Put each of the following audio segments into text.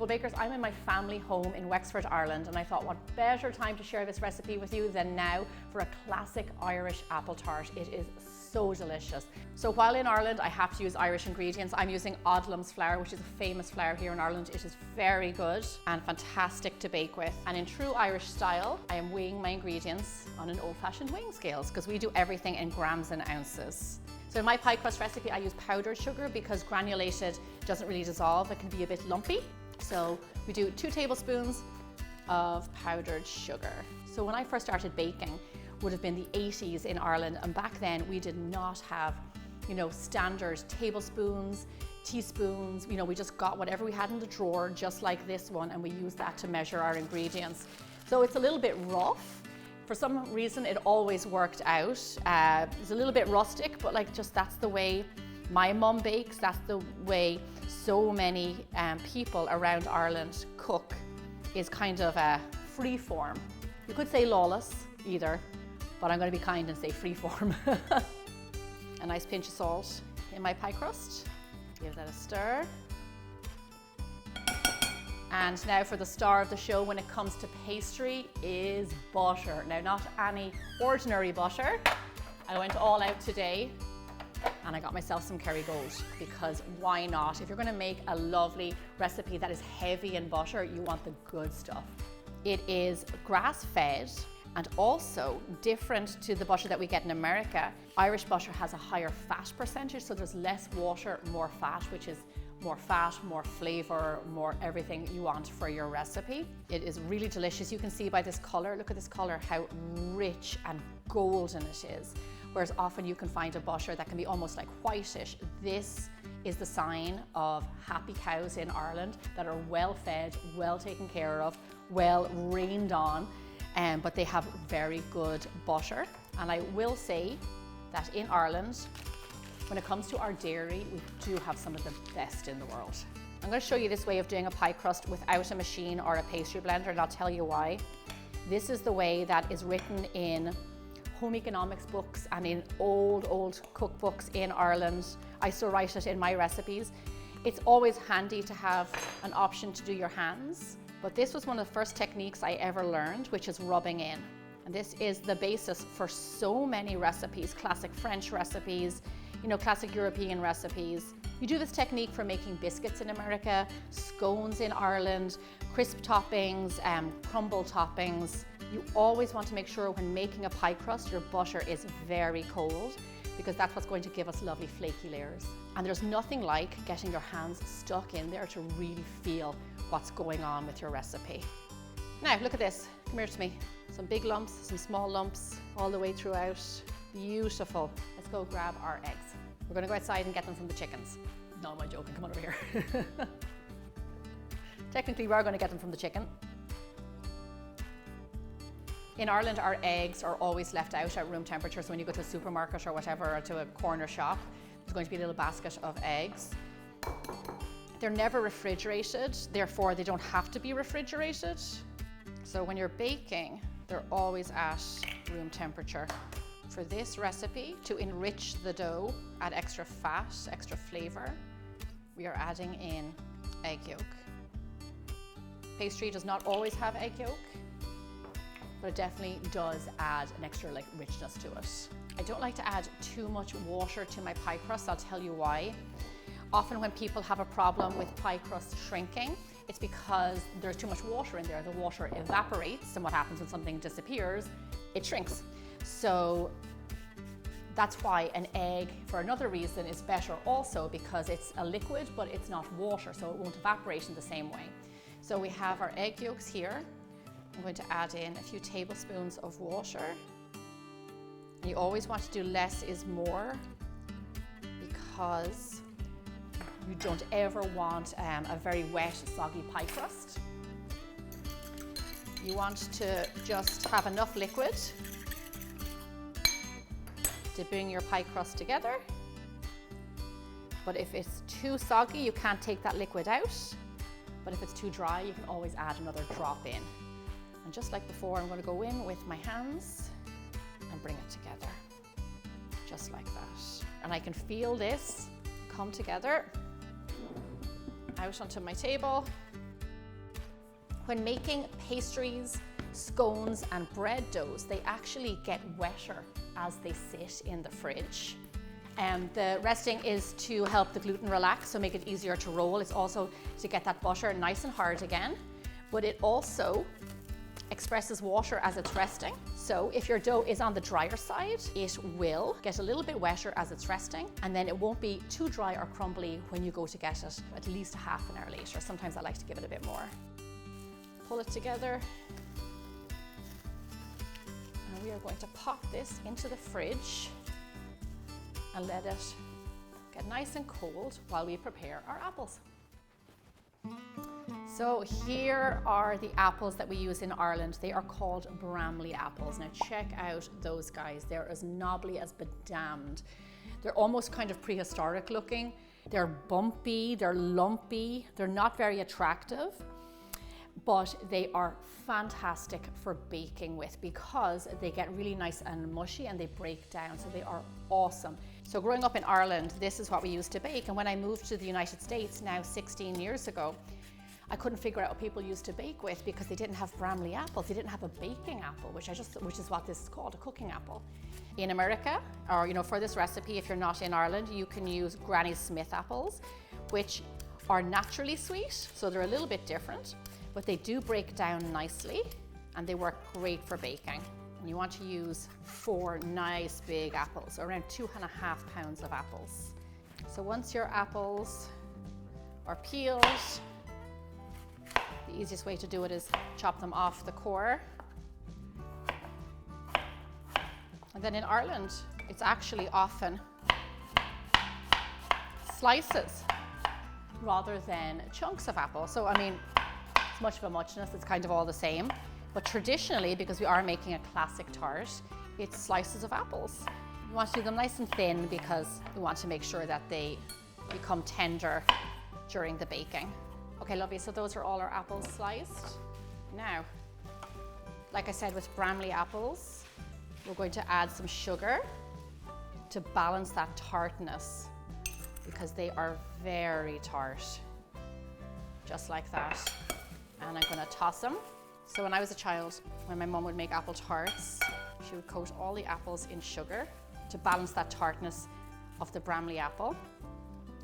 Well bakers, I'm in my family home in Wexford, Ireland, and I thought what better time to share this recipe with you than now for a classic Irish apple tart. It is so delicious. So while in Ireland I have to use Irish ingredients, I'm using Odlum's flour, which is a famous flour here in Ireland. It is very good and fantastic to bake with. And in true Irish style, I am weighing my ingredients on an old-fashioned weighing scales because we do everything in grams and ounces. So in my pie crust recipe, I use powdered sugar because granulated doesn't really dissolve. It can be a bit lumpy. So we do 2 tablespoons of powdered sugar. So when I first started baking, would have been the 80s in Ireland, and back then we did not have, standard tablespoons, teaspoons. We just got whatever we had in the drawer, just like this one, and we used that to measure our ingredients. So it's a little bit rough. For some reason, it always worked out. It's a little bit rustic, but that's the way my mum bakes. That's the way so many people around Ireland cook, is kind of a free form. You could say lawless either, but I'm going to be kind and say free form. A nice pinch of salt in my pie crust. Give that a stir. And now for the star of the show when it comes to pastry is butter. Now, not any ordinary butter. I went all out today and I got myself some Kerrygold, because why not? If you're going to make a lovely recipe that is heavy in butter, you want the good stuff. It is grass-fed and also different to the butter that we get in America. Irish butter has a higher fat percentage, so there's less water, more fat, which is more fat, more flavor, more everything you want for your recipe. It is really delicious. You can see by this color, look at this color, how rich and golden it is. Whereas often you can find a butter that can be almost like whitish. This is the sign of happy cows in Ireland that are well fed, well taken care of, well rained on, but they have very good butter. And I will say that in Ireland, when it comes to our dairy, we do have some of the best in the world. I'm going to show you this way of doing a pie crust without a machine or a pastry blender, and I'll tell you why. This is the way that is written in home economics books and in old cookbooks in Ireland. I still write it in my recipes. It's always handy to have an option to do your hands, but this was one of the first techniques I ever learned, which is rubbing in. And this is the basis for so many recipes, classic French recipes, classic European recipes. You do this technique for making biscuits in America, scones in Ireland, crisp toppings, crumble toppings. You always want to make sure when making a pie crust, your butter is very cold, because that's what's going to give us lovely flaky layers. And there's nothing like getting your hands stuck in there to really feel what's going on with your recipe. Now, look at this. Come here to me. Some big lumps, some small lumps, all the way throughout. Beautiful. Let's go grab our eggs. We're going to go outside and get them from the chickens. No, I'm joking. Come on over here. Technically, we are going to get them from the chicken. In Ireland, our eggs are always left out at room temperature. So when you go to a supermarket or whatever, or to a corner shop, there's going to be a little basket of eggs. They're never refrigerated, therefore they don't have to be refrigerated. So when you're baking, they're always at room temperature. For this recipe, to enrich the dough, add extra fat, extra flavor, we are adding in egg yolk. Pastry does not always have egg yolk, but it definitely does add an extra richness to it. I don't like to add too much water to my pie crust. I'll tell you why. Often when people have a problem with pie crust shrinking, it's because there's too much water in there. The water evaporates, and what happens when something disappears? It shrinks. So that's why an egg, for another reason, is better also, because it's a liquid, but it's not water, so it won't evaporate in the same way. So we have our egg yolks here. I'm going to add in a few tablespoons of water. You always want to do less is more, because you don't ever want a very wet, soggy pie crust. You want to just have enough liquid to bring your pie crust together. But if it's too soggy, you can't take that liquid out. But if it's too dry, you can always add another drop in. And just like before, I'm going to go in with my hands and bring it together, just like that. And I can feel this come together out onto my table. When making pastries, scones and bread doughs, they actually get wetter as they sit in the fridge. The resting is to help the gluten relax, so make it easier to roll. It's also to get that butter nice and hard again, but it also expresses water as it's resting. So if your dough is on the drier side, it will get a little bit wetter as it's resting, and then it won't be too dry or crumbly when you go to get it at least half an hour later. Sometimes I like to give it a bit more. Pull it together. And we are going to pop this into the fridge and let it get nice and cold while we prepare our apples. So here are the apples that we use in Ireland. They are called Bramley apples. Now check out those guys. They're as knobbly as bedamned. They're almost kind of prehistoric looking. They're bumpy, they're lumpy, they're not very attractive, but they are fantastic for baking with because they get really nice and mushy and they break down, so they are awesome. So growing up in Ireland, this is what we used to bake, and when I moved to the United States now 16 years ago, I couldn't figure out what people used to bake with because they didn't have Bramley apples. They didn't have a baking apple, which is what this is called, a cooking apple. In America, or for this recipe, if you're not in Ireland, you can use Granny Smith apples, which are naturally sweet, so they're a little bit different, but they do break down nicely and they work great for baking. And you want to use 4 nice big apples, around 2.5 pounds of apples. So once your apples are peeled, the easiest way to do it is chop them off the core. And then in Ireland, it's actually often slices rather than chunks of apple. So I mean, it's much of a muchness, it's kind of all the same. But traditionally, because we are making a classic tart, it's slices of apples. You want to do them nice and thin because we want to make sure that they become tender during the baking. Okay, lovely, so those are all our apples sliced. Now, like I said, with Bramley apples, we're going to add some sugar to balance that tartness because they are very tart, just like that. And I'm gonna toss them. So when I was a child, when my mum would make apple tarts, she would coat all the apples in sugar to balance that tartness of the Bramley apple,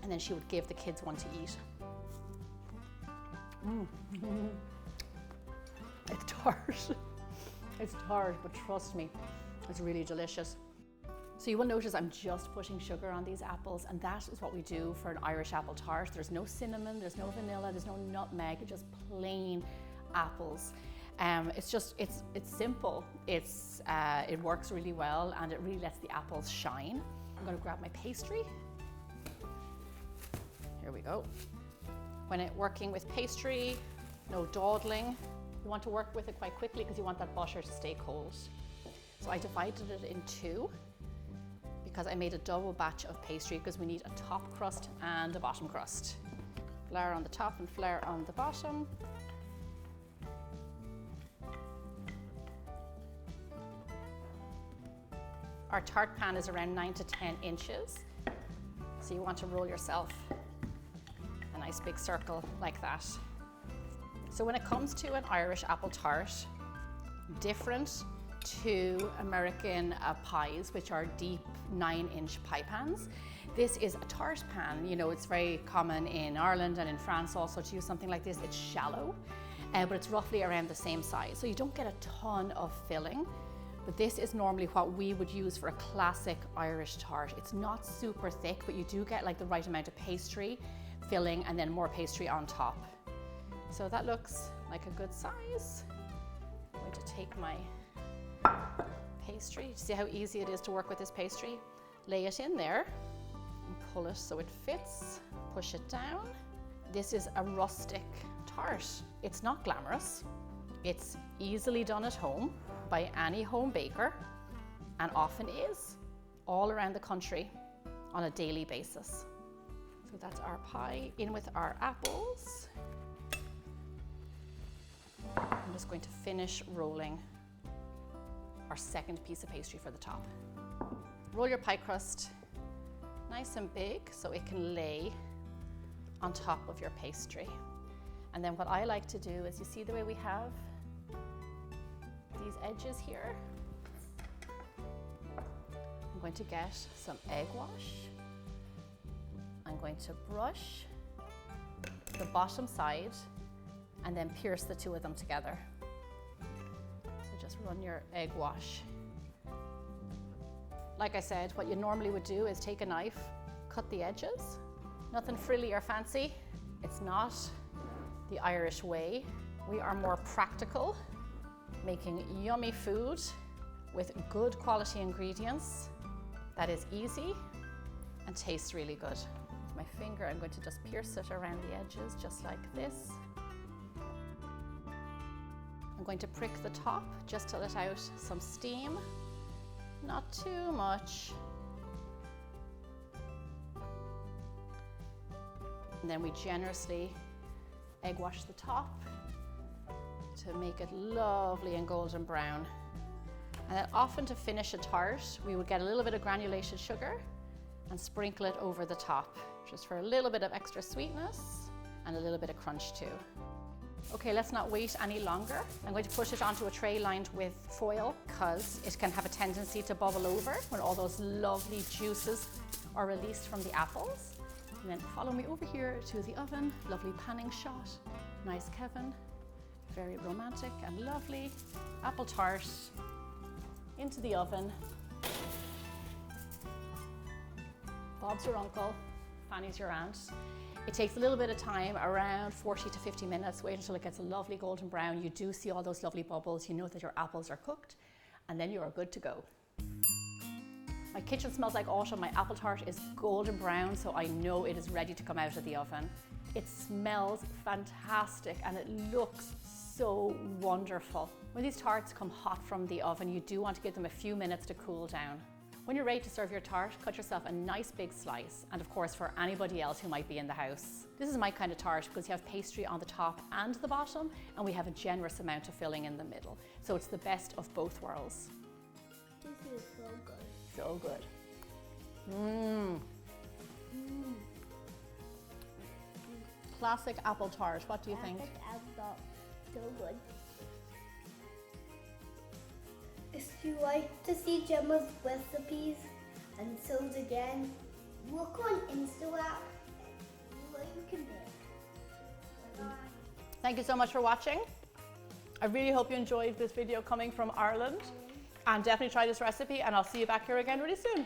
and then she would give the kids one to eat. It's tart. It's tart, but trust me, it's really delicious. So you will notice I'm just putting sugar on these apples, and that is what we do for an Irish apple tart. There's no cinnamon, there's no vanilla, there's no nutmeg, just plain apples. It's simple. It works really well, and it really lets the apples shine. I'm going to grab my pastry. Here we go. When working with pastry, no dawdling. You want to work with it quite quickly because you want that butter to stay cold. So I divided it in 2 because I made a double batch of pastry because we need a top crust and a bottom crust. Flour on the top and flour on the bottom. Our tart pan is around 9 to 10 inches. So you want to roll yourself a nice big circle like that. So when it comes to an Irish apple tart, different to American pies, which are deep 9-inch pie pans, this is a tart pan. It's very common in Ireland and in France also to use something like this. It's shallow, but it's roughly around the same size. So you don't get a ton of filling, but this is normally what we would use for a classic Irish tart. It's not super thick, but you do get like the right amount of pastry, filling, and then more pastry on top. So that looks like a good size. I'm going to take my pastry. See how easy it is to work with this pastry? Lay it in there and pull it so it fits. Push it down. This is a rustic tart. It's not glamorous. It's easily done at home by any home baker, and often is all around the country on a daily basis. So that's our pie in with our apples. I'm just going to finish rolling our second piece of pastry for the top. Roll your pie crust nice and big so it can lay on top of your pastry. And then what I like to do is, you see the way we have these edges here? I'm going to get some egg wash. I'm going to brush the bottom side and then pierce the two of them together. So just run your egg wash. Like I said, what you normally would do is take a knife, cut the edges. Nothing frilly or fancy. It's not the Irish way. We are more practical, making yummy food with good quality ingredients that is easy and tastes really good. With my finger, I'm going to just pierce it around the edges, just like this. I'm going to prick the top just to let out some steam. Not too much. And then we generously egg wash the top to make it lovely and golden brown. And then often to finish a tart, we would get a little bit of granulated sugar and sprinkle it over the top, just for a little bit of extra sweetness and a little bit of crunch too. Okay, let's not wait any longer. I'm going to put it onto a tray lined with foil because it can have a tendency to bubble over when all those lovely juices are released from the apples. And then follow me over here to the oven. Lovely panning shot. Nice Kevin. Very romantic and lovely. Apple tart into the oven. Bob's your uncle, Fanny's your aunt. It takes a little bit of time, around 40 to 50 minutes. Wait until it gets a lovely golden brown. You do see all those lovely bubbles. You know that your apples are cooked, and then you are good to go. My kitchen smells like autumn. My apple tart is golden brown, so I know it is ready to come out of the oven. It smells fantastic and it looks so wonderful. When these tarts come hot from the oven, you do want to give them a few minutes to cool down. When you're ready to serve your tart, cut yourself a nice big slice, and of course for anybody else who might be in the house. This is my kind of tart because you have pastry on the top and the bottom, and we have a generous amount of filling in the middle. So it's the best of both worlds. This is so good. So good. Classic apple tart. What do you think? Apple, so good. If you like to see Gemma's recipes and shows again, look on Instagram. You can make. Bye. Thank you so much for watching. I really hope you enjoyed this video coming from Ireland. And definitely try this recipe, and I'll see you back here again really soon.